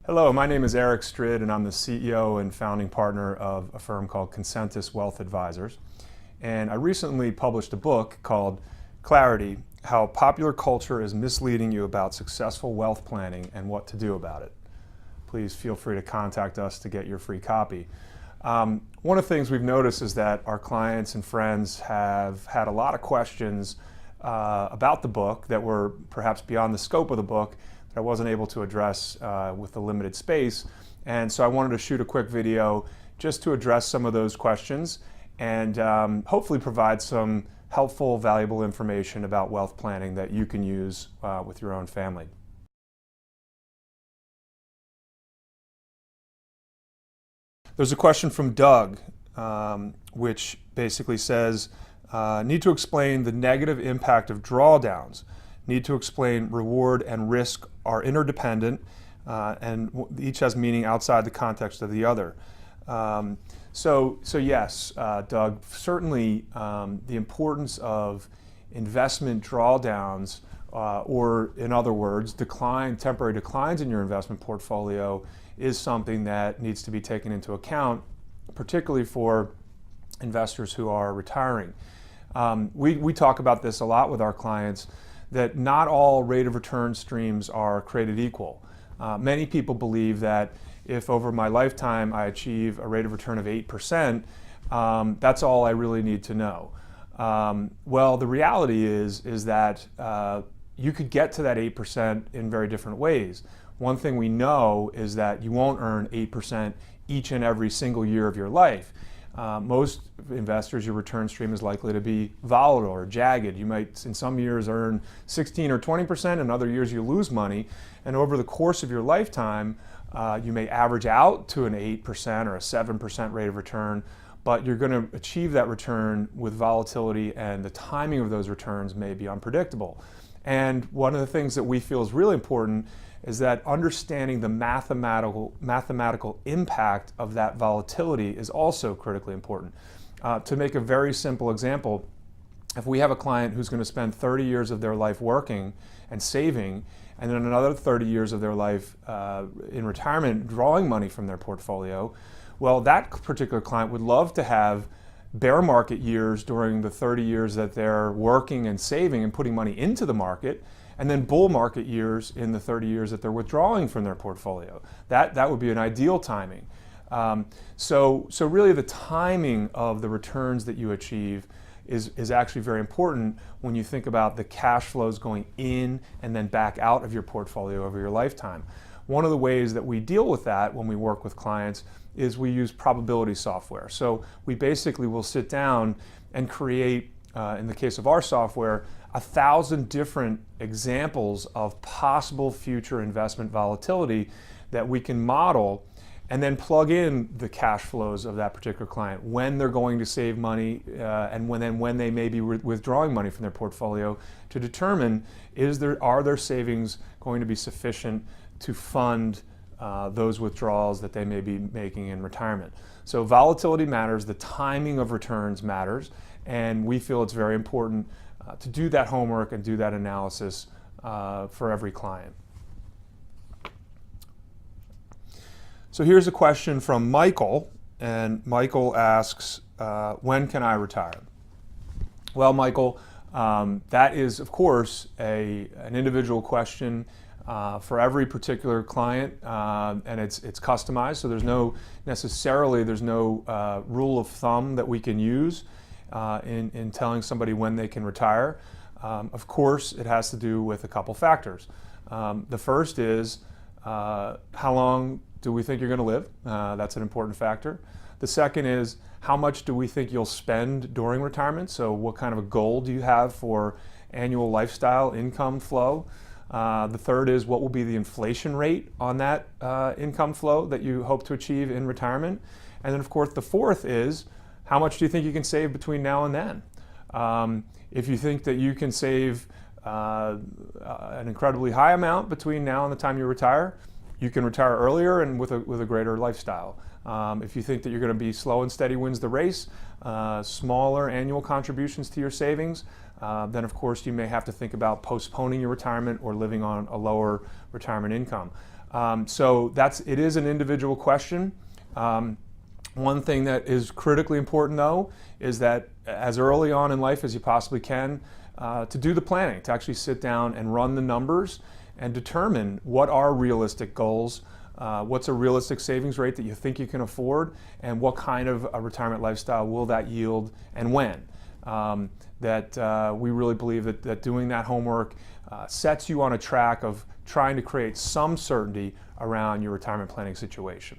Hello, my name is Erik and I'm the CEO and founding partner of a firm called Consensus Wealth Advisors. And I recently published a book called Clarity: How Popular Culture is Misleading You About Successful Wealth Planning and What to Do About It. Please feel free to contact us to get your free copy. One of the things we've noticed is that our clients and friends have had a lot of questions about the book that were perhaps beyond the scope of the book that I wasn't able to address with the limited space. And so I wanted to shoot a quick video just to address some of those questions and hopefully provide some helpful, valuable information about wealth planning that you can use with your own family. There's a question from Doug, which basically says, need to explain the negative impact of drawdowns. Need to explain reward and risk are interdependent and each has meaning outside the context of the other. So yes, Doug, certainly the importance of investment drawdowns, or in other words, temporary declines in your investment portfolio is something that needs to be taken into account, particularly for investors who are retiring. We talk about this a lot with our clients, that not all rate of return streams are created equal. Many people believe that if over my lifetime I achieve a rate of return of 8%, that's all I really need to know. Well, the reality is that you could get to that 8% in very different ways. One thing we know is that you won't earn 8% each and every single year of your life. Most investors, your return stream is likely to be volatile or jagged. You might, in some years, earn 16 or 20%, in other years you lose money. And over the course of your lifetime, you may average out to an 8% or a 7% rate of return, but you're going to achieve that return with volatility, and the timing of those returns may be unpredictable. And one of the things that we feel is really important is that understanding the mathematical impact of that volatility is also critically important. To make a very simple example, if we have a client who's going to spend 30 years of their life working and saving, and then another 30 years of their life in retirement drawing money from their portfolio, well, that particular client would love to have bear market years during the 30 years that they're working and saving and putting money into the market, and then bull market years in the 30 years that they're withdrawing from their portfolio. That would be an ideal timing. So really the timing of the returns that you achieve is actually very important when you think about the cash flows going in and then back out of your portfolio over your lifetime. One of the ways that we deal with that when we work with clients is we use probability software. So we basically will sit down and create, in the case of our software, 1,000 different examples of possible future investment volatility that we can model, and then plug in the cash flows of that particular client, when they're going to save money, and when they may be withdrawing money from their portfolio, to determine are their savings going to be sufficient to fund those withdrawals that they may be making in retirement. So volatility matters, the timing of returns matters, and we feel it's very important to do that homework and do that analysis for every client. So here's a question from Michael, and Michael asks, when can I retire? Well, Michael, that is, of course, an individual question for every particular client, and it's customized, so there's no rule of thumb that we can use in telling somebody when they can retire. Of course, it has to do with a couple factors. The first is how long do we think you're going to live? That's an important factor. The second is how much do we think you'll spend during retirement? So what kind of a goal do you have for annual lifestyle income flow? The third is what will be the inflation rate on that income flow that you hope to achieve in retirement? And then of course the fourth is how much do you think you can save between now and then? If you think that you can save an incredibly high amount between now and the time you retire, you can retire earlier and with a greater lifestyle. If you think that you're going to be slow and steady wins the race, smaller annual contributions to your savings then of course you may have to think about postponing your retirement or living on a lower retirement income. So it is an individual question. One thing that is critically important though is that as early on in life as you possibly can, to do the planning, to actually sit down and run the numbers and determine what are realistic goals, what's a realistic savings rate that you think you can afford, and what kind of a retirement lifestyle will that yield and when. We really believe that doing that homework sets you on a track of trying to create some certainty around your retirement planning situation.